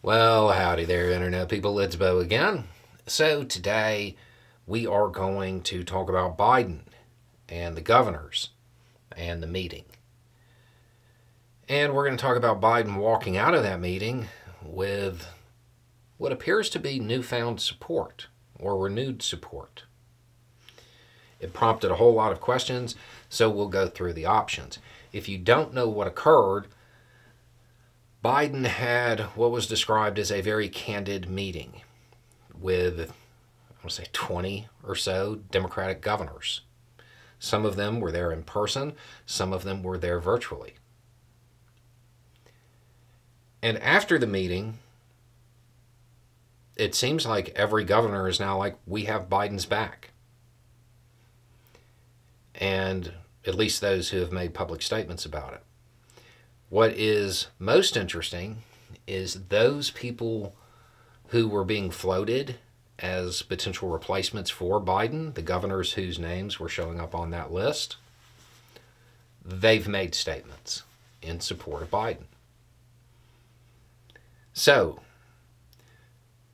Well, howdy there, Internet people. It's Bo again. So, today we are going to talk about Biden and the governors and the meeting. And we're going to talk about Biden walking out of that meeting with what appears to be newfound support or renewed support. It prompted a whole lot of questions, so we'll go through the options. If you don't know what occurred, Biden had what was described as a very candid meeting with, I want to say, 20 or so Democratic governors. Some of them were there in person, some of them were there virtually. And after the meeting, it seems like every governor is now like, we have Biden's back. And at least those who have made public statements about it. What is most interesting is those people who were being floated as potential replacements for Biden, the governors whose names were showing up on that list, they've made statements in support of Biden. So,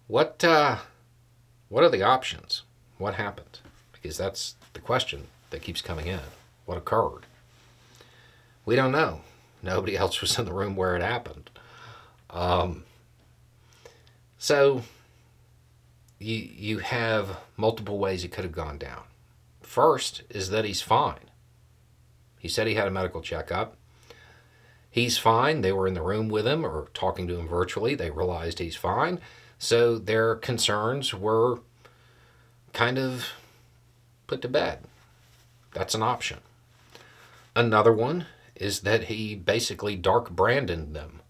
what are the options? What happened? Because that's the question that keeps coming in. What occurred? We don't know. Nobody else was in the room where it happened. So you have multiple ways it could have gone down. First is that he's fine. He said he had a medical checkup. He's fine. They were in the room with him or talking to him virtually. They realized he's fine. So their concerns were kind of put to bed. That's an option. Another one is that he basically dark branded them.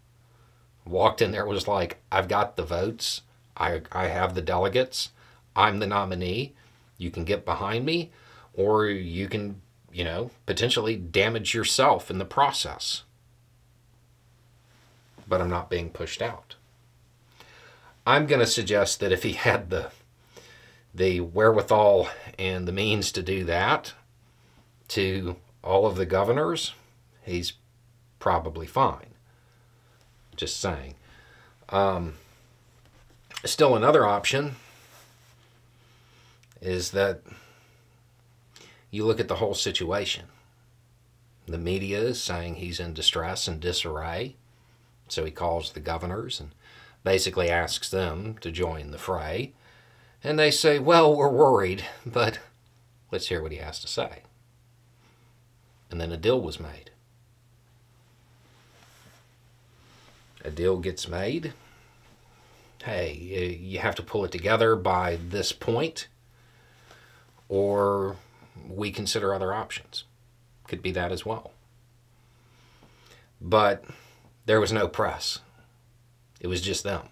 Walked in there, was like, I've got the votes. I have the delegates. I'm the nominee. You can get behind me, or you can, potentially damage yourself in the process. But I'm not being pushed out. I'm going to suggest that if he had the wherewithal and the means to do that to all of the governors, he's probably fine. Just saying. Still another option is that you look at the whole situation. The media is saying he's in distress and disarray, so he calls the governors and basically asks them to join the fray. And they say, well, we're worried, but let's hear what he has to say. And then a deal was made. A deal gets made. Hey, you have to pull it together by this point, or we consider other options. Could be that as well. But there was no press. It was just them.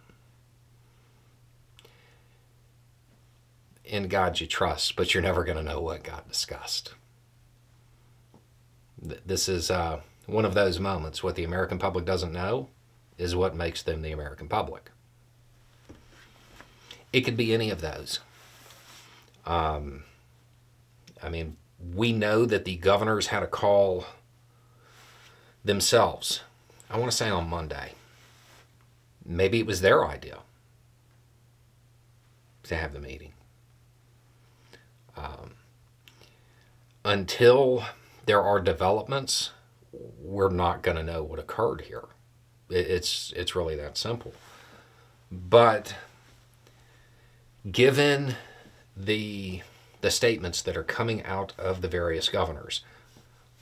In God you trust, but you're never going to know what got discussed. This is one of those moments. What the American public doesn't know is what makes them the American public. It could be any of those. We know that the governors had a call themselves. I want to say on Monday. Maybe it was their idea to have the meeting. Until there are developments, we're not going to know what occurred here. It's really that simple. But given the statements that are coming out of the various governors,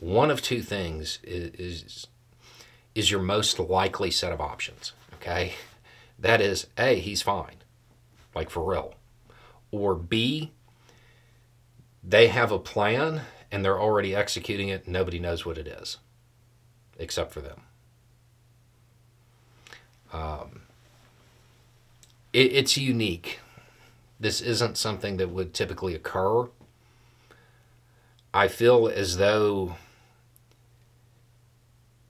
one of two things is your most likely set of options. Okay, that is A, he's fine, like for real, or B, they have a plan and they're already executing it. Nobody knows what it is, except for them. It's unique. This isn't something that would typically occur. I feel as though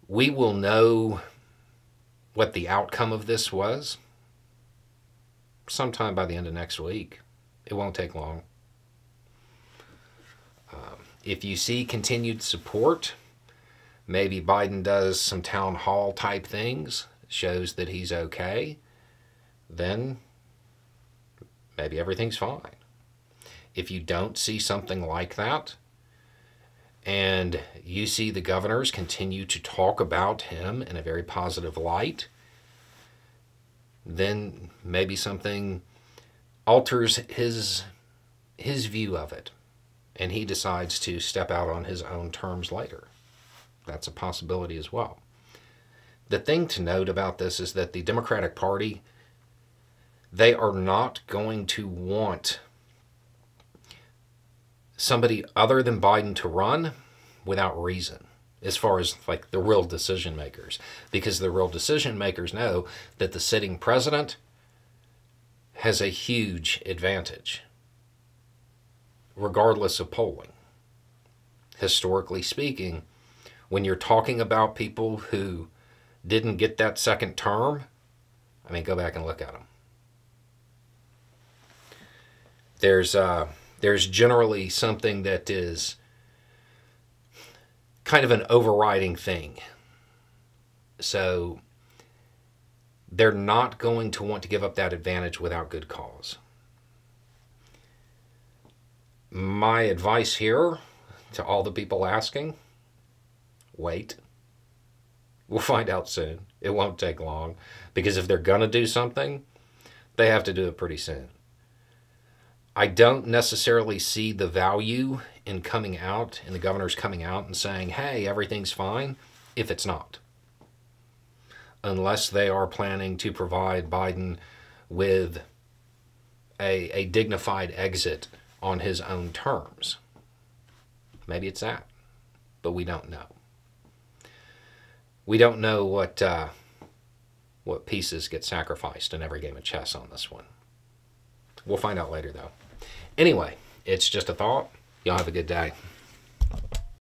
we will know what the outcome of this was sometime by the end of next week. It won't take long. If you see continued support, maybe Biden does some town hall type things, shows that he's okay. then maybe everything's fine. If you don't see something like that, and you see the governors continue to talk about him in a very positive light, then maybe something alters his view of it, and he decides to step out on his own terms later. That's a possibility as well. The thing to note about this is that the Democratic Party, they are not going to want somebody other than Biden to run without reason, as far as like the real decision makers, because the real decision makers know that the sitting president has a huge advantage regardless of polling. Historically speaking, when you're talking about people who didn't get that second term, I mean, go back and look at them. There's generally something that is kind of an overriding thing. So they're not going to want to give up that advantage without good cause. My advice here to all the people asking, wait. We'll find out soon. It won't take long, because if they're going to do something, they have to do it pretty soon. I don't necessarily see the value in coming out, and the governors coming out and saying, hey, everything's fine, if it's not. Unless they are planning to provide Biden with a dignified exit on his own terms. Maybe it's that, but we don't know. We don't know what pieces get sacrificed in every game of chess on this one. We'll find out later, though. Anyway, it's just a thought. Y'all have a good day.